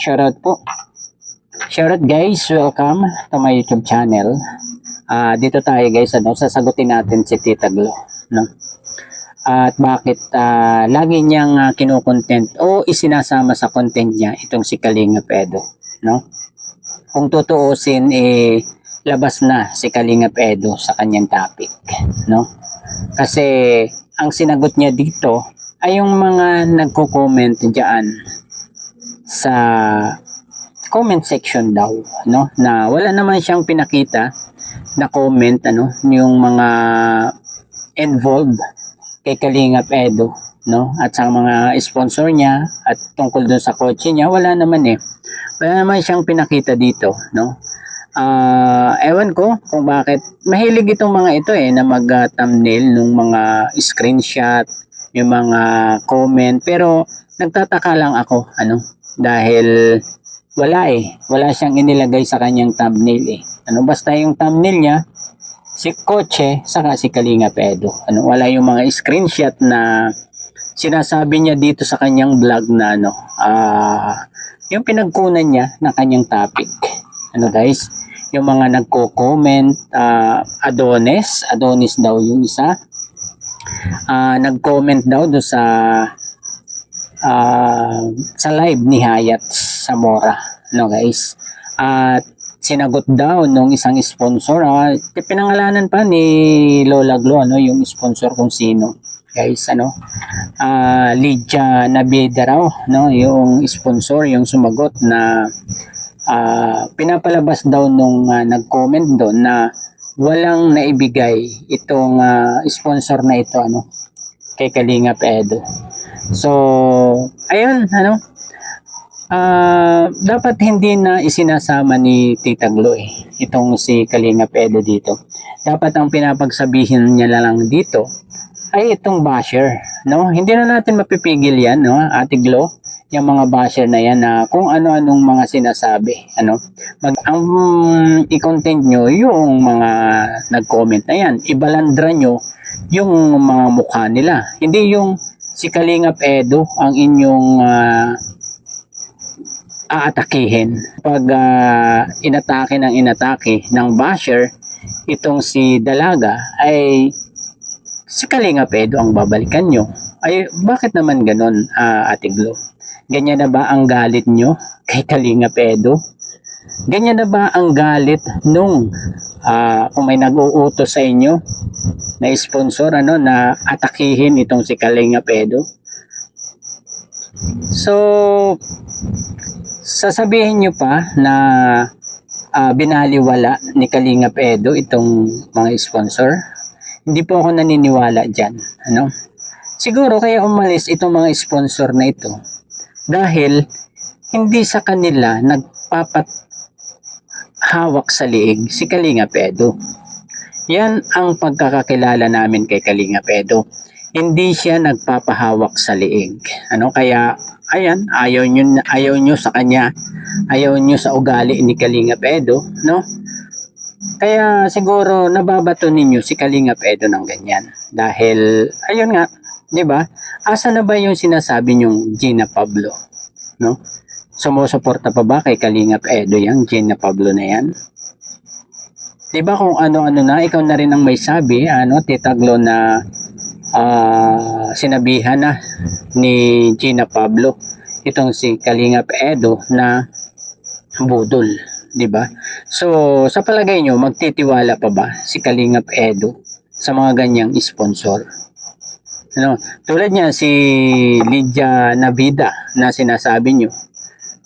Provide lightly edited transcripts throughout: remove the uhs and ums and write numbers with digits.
shoutout po. Shoutout guys, welcome to my YouTube channel. Dito tayo guys, sasagutin natin si Tita Glo, no? At bakit lagi niyang kino-content o isinasama sa content niya itong si Kalingap Edo, no? Kung tutuusin, labas na si Kalingap Edo sa kanyang topic, no? Kasi ang sinagot niya dito ay yung mga nagko-comment diyan sa comment section daw, no, na wala naman siyang pinakita na comment, yung mga involved kay Kalingap Edo, no, at sa mga sponsor niya at tungkol dun sa kotse niya, wala naman siyang pinakita dito, no. Ewan ko kung bakit mahilig itong mga ito na mag-thumbnail nung mga screenshot, yung mga comment, pero nagtataka lang ako, dahil wala siyang inilagay sa kanyang thumbnail basta yung thumbnail niya si kotse saka si Kalingap Edo, wala yung mga screenshot na sinasabi niya dito sa kanyang vlog na yung pinagkunan niya ng kanyang topic, guys, yung mga nagko-comment, Adonis daw yung isa, nag-comment daw do sa live ni Hayat Zamora, guys, at sinagot daw nung isang sponsor, pinangalanan pa ni Lola Glo, yung sponsor kung sino, guys, Lydia Nabida raw, yung sponsor, yung sumagot na pinapalabas daw nung nag-comment doon na walang naibigay itong sponsor na ito, kay Kalingap Edo. So, ayun, dapat hindi na isinasama ni Tita Glo itong si Kalingap Edo dito. Dapat ang pinapagsabihin niya lang dito ay itong basher, Hindi na natin mapipigil yan, Ate Glo, yung mga basher na yan na kung ano-anong mga sinasabi, ang i-content nyo yung mga nag-comment na yan, ibalandra nyo yung mga mukha nila, hindi yung si Kalingap Edo ang inyong aatakihin. Pag inatake ng basher itong si Dalaga, ay si Kalingap Edo ang babalikan nyo. Ay bakit naman ganon, Ate Glo? Ganyan na ba ang galit nyo kay Kalingap Edo? Ganyan na ba ang galit nung kung may nag-uutos sa inyo na sponsor na atakihin itong si Kalingap Edo? So, sasabihin nyo pa na binaliwala ni Kalingap Edo itong mga sponsor? Hindi po ako naniniwala dyan, Siguro kaya umalis itong mga sponsor na ito dahil hindi sa kanila nagpapahawak sa liig si Kalingap Edo. Yan ang pagkakakilala namin kay Kalingap Edo. Hindi siya nagpapahawak sa liig. Kaya ayan, ayaw nyo sa kanya, ayaw nyo sa ugali ni Kalingap Edo, Kaya siguro nababato ninyo si Kalingap Edo ng ganyan. Dahil ayun nga, 'di ba? Asa na ba yung sinasabi nyong Gina Pablo, Sumusuporta pa ba kay Kalingap Edo yang Gina Pablo na yan? 'Di ba kung ano-ano na, ikaw na rin ang may sabi, Tita Glo, na sinabihan na ni Gina Pablo itong si Kalingap Edo na budol, 'di ba? So, sa palagay nyo, magtitiwala pa ba si Kalingap Edo sa mga ganyang sponsor? Tulad niya si Lydia Nabida na sinasabi nyo.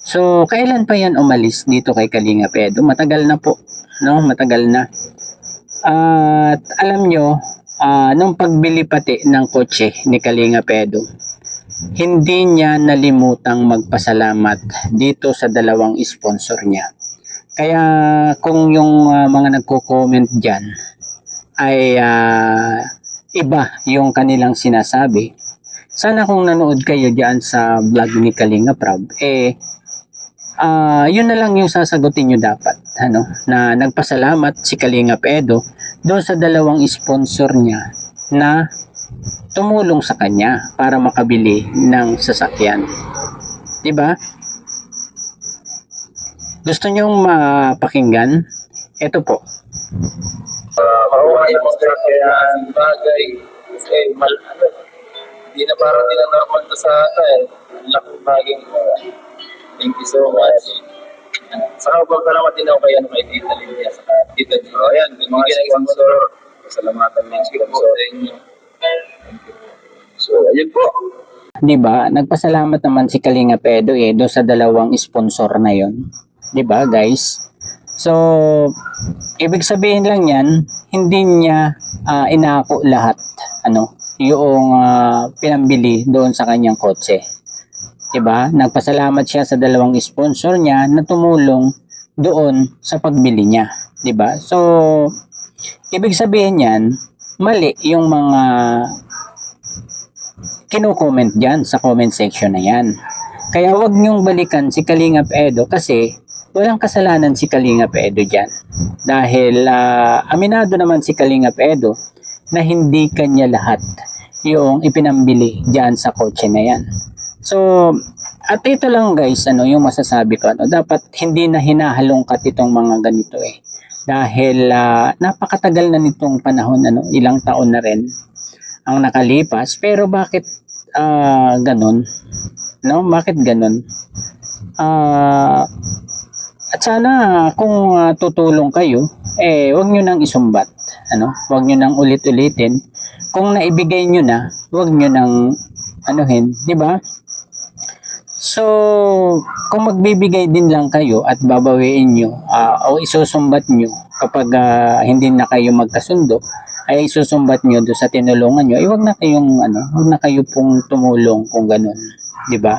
So, kailan pa yan umalis dito kay Kalingap Edo? Matagal na po, Matagal na. At alam nyo, nung pagbili pati ng kotse ni Kalingap Edo, hindi niya nalimutang magpasalamat dito sa dalawang sponsor niya. Kaya kung yung mga nagko-comment dyan ay iba yung kanilang sinasabi, sana kung nanood kayo dyan sa vlog ni Kalingap Rab, yun na lang yung sasagutin nyo dapat, na nagpasalamat si Kalingap Edo doon sa dalawang sponsor niya na tumulong sa kanya para makabili ng sasakyan. 'Di ba? Gusto nyong mapakinggan? Ito po. Mahukay mo kaya ang bagay kasi hindi na parang hindi na normal to sa akin. Ang laking bagay mo. Thank you so much. Saka huwag salamat din ako kay Tita Lydia sa Tita Gio. Ayan, mga sponsor. Pasalamatan din sila po sa inyo. So, ayun po. 'Di ba? Nagpasalamat naman si Kalinga Pedro doon sa dalawang sponsor na 'yon. 'Di ba, guys? So, ibig sabihin lang 'yan, hindi niya inako lahat yung pinambili doon sa kanyang kotse. 'Di ba? Nagpasalamat siya sa dalawang sponsor niya na tumulong doon sa pagbili niya, 'di ba? So, ibig sabihin niyan, mali yung mga kino-comment dyan sa comment section na yan. Kaya wag niyong balikan si Kalingap Edo kasi walang kasalanan si Kalingap Edo dyan. Dahil aminado naman si Kalingap Edo na hindi kanya lahat yung ipinambili dyan sa kotse na yan. So, at ito lang guys, yung masasabi ko, dapat hindi na hinahalongkat itong mga ganito eh. Dahil napakatagal na nitong panahon, ilang taon na rin ang nakalipas, pero bakit ganun? No? Bakit ganun? At sana kung tutulong kayo, wag nyo nang isumbat. Wag nyo nang ulit-ulitin. Kung naibigay nyo na, wag nyo nang di ba? So, kung magbibigay din lang kayo at babawiin nyo o isusumbat nyo kapag hindi na kayo magkasundo, ay isusumbat nyo doon sa tinulungan nyo, wag na kayo pong tumulong kung ganun, di ba?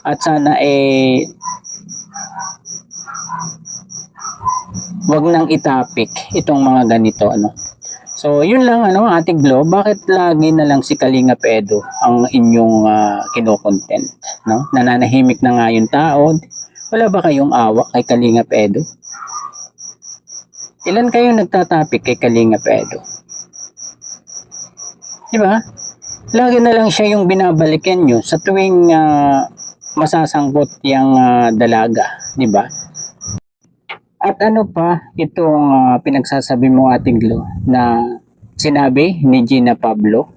At sana wag nang itapik itong mga ganito, So, yun lang ating Glo, bakit lagi na lang si Kalinga Edo ang inyong kino-content, no? Nananahimik na nga yung tao. Wala ba kayong awa kay Kalinga Edo? Ilan kayong nagtatapik kay Kalinga Edo? Di ba? Lagi na lang siya yung binabalikan nyo sa tuwing masasangkot yung dalaga, di ba? At ano pa itong pinagsasabi mo ating Glo na sinabi ni Gina Pablo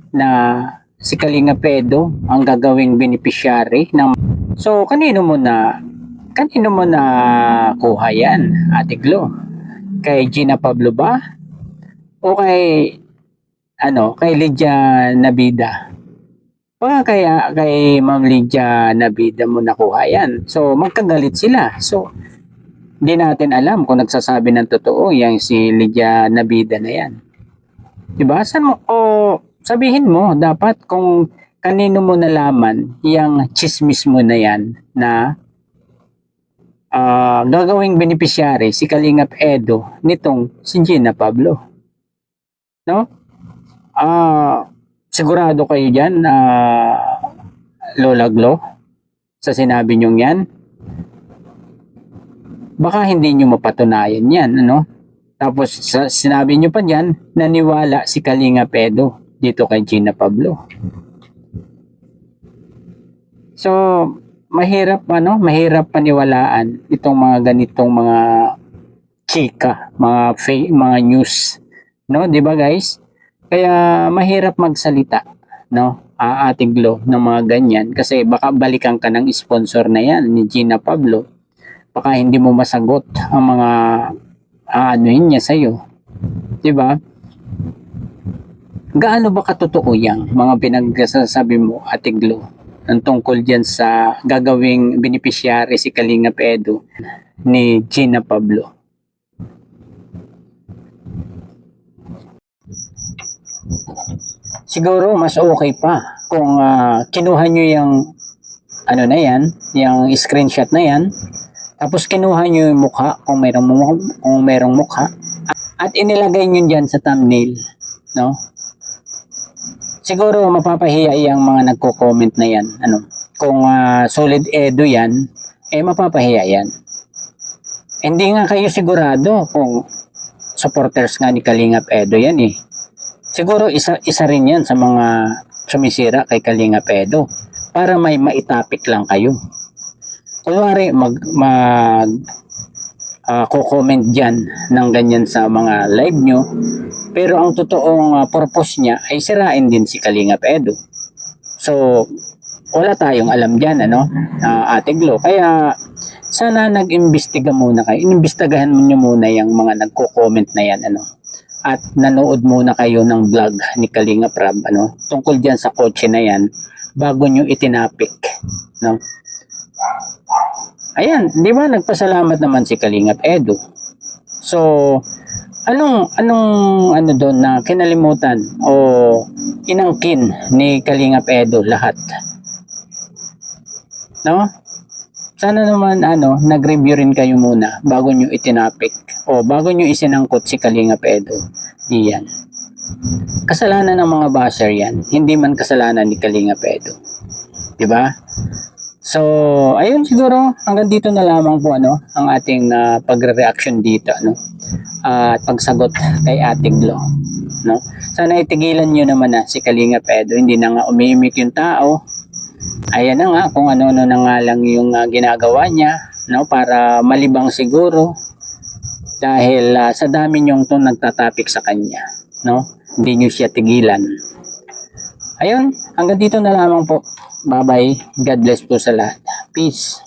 na si Kalinga Edo ang gagawing beneficiary ng... So kanino mo na kuha yan, ating Glo? Kay Gina Pablo ba? O kay Lydia Nabida? Baka kaya kay Ma'am Lydia Nabida mo nakuha yan. So magkagalit sila. So hindi natin alam kung nagsasabi ng totoo yang si Lydia Nabida na yan. Diba? Sabihin mo dapat kung kanino mo nalaman yung chismis mo na yan na gagawing beneficiary si Kalingap Edo nitong si Gina Pablo. No? Sigurado kayo dyan, Lola Glo, sa sinabi nyong yan? Baka hindi nyo mapatunayan yan, Tapos sinabi nyo pa dyan, naniwala si Kalinga Edo dito kay Gina Pablo. So, mahirap paniwalaan itong mga ganitong mga chika, mga news, no? 'Di ba guys? Kaya mahirap magsalita, ating Glo ng mga ganyan kasi baka balikan ka ng sponsor na yan ni Gina Pablo. Baka hindi mo masagot ang mga niya sa'yo. Diba? Gaano ba katotoo yang mga pinagsasabi mo, Ate Glo, ang tungkol dyan sa gagawing beneficiary si Kalinga Edo ni Gina Pablo? Siguro mas okay pa kung kinuha nyo yung yung screenshot na yan. Tapos kinuha nyo yung mukha kung merong mukha at inilagay nyo dyan sa thumbnail, no? Siguro mapapahiya yung mga nagko-comment na yan, Kung solid Edo yan, mapapahiya yan. Hindi nga kayo sigurado kung supporters nga ni Kalingap Edo yan eh. Siguro isa rin yan sa mga sumisira kay Kalingap Edo para may maitapik lang kayo. kunwari ko-comment dyan ng ganyan sa mga live nyo, pero ang totoong purpose niya ay sirain din si Kalingap Edu. So, wala tayong alam dyan, Ate Glo. Kaya, sana nag-imbestiga muna kayo. Inimbestigahan nyo muna yung mga nagko-comment na yan, At nanood muna kayo ng vlog ni Kalingap Rab, tungkol dyan sa kotse na yan, bago nyo itinapik, no? Ayan, di ba nagpasalamat naman si Kalingap Edu. So, anong doon na kinalimutan o inangkin ni Kalingap Edu lahat? No? Sana naman nag-review rin kayo muna bago nyo itinapik o bago nyo isinangkot si Kalingap Edu. Diyan. Kasalanan ng mga basher yan, hindi man kasalanan ni Kalingap Edu. 'Di ba? So, ayun siguro hanggang dito na lamang po ang ating pagre-reaction dito at pagsagot kay Ate Glo, no? Sana itigilan niyo naman si Kalingap Edu, hindi na nga umiimik yung tao. Ayan na nga kung ano-ano na nga lang yung ginagawa niya, para malibang siguro dahil sa dami niyong nagtatapik sa kanya, Hindi niyo siya tigilan. Ayun, hanggang dito na lamang po. Bye-bye. God bless po sa lahat. Peace.